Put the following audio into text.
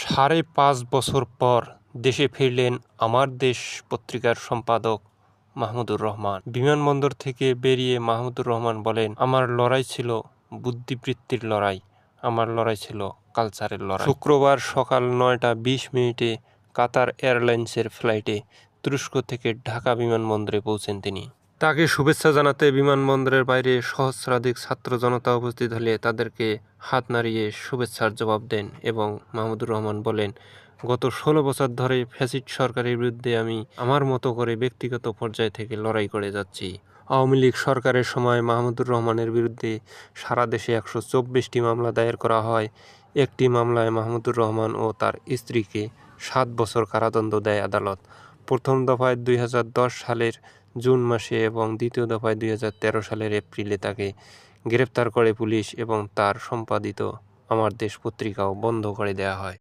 ৫.৫ বছর পর দেশে ফিরলেন আমার দেশ পত্রিকার সম্পাদক মাহমুদুর রহমান। বিমানবন্দর থেকে বেরিয়ে মাহমুদুর রহমান বলেন, আমার লড়াই ছিল বুদ্ধিবৃত্তির লড়াই, আমার লড়াই ছিল কালচারের লড়াই। শুক্রবার সকাল ৯টা ২০ মিনিটে কাতার এয়ারলাইন্সের ফ্লাইটে তুরস্ক থেকে ঢাকা বিমানবন্দরে পৌঁছেন তিনি। তাকে শুভেচ্ছা জানাতে বিমানবন্দরের বাইরে সহস্রাধিক ছাত্র জনতা উপস্থিত হলে তাদেরকে হাত নাড়িয়ে শুভেচ্ছার জবাব দেন এবং মাহমুদুর রহমান বলেন, গত ১৬ বছর ধরে ফ্যাসিস্ট সরকারের বিরুদ্ধে আমি আমার মতো করে ব্যক্তিগত পর্যায় থেকে লড়াই করে যাচ্ছি। আওয়ামী লীগ সরকারের সময় মাহমুদুর রহমানের বিরুদ্ধে সারা দেশে ১২৪টি মামলা দায়ের করা হয়। একটি মামলায় মাহমুদুর রহমান ও তার স্ত্রীকে ৭ বছর কারাদণ্ড দেয় আদালত। প্রথম দফায় ২০১০ সালের জুন মাসে এবং দ্বিতীয় দফায় ২০১৩ সালের এপ্রিলে তাকে গ্রেপ্তার করে পুলিশ এবং তার সম্পাদিত আমার দেশ পত্রিকাও বন্ধ করে দেয়া হয়।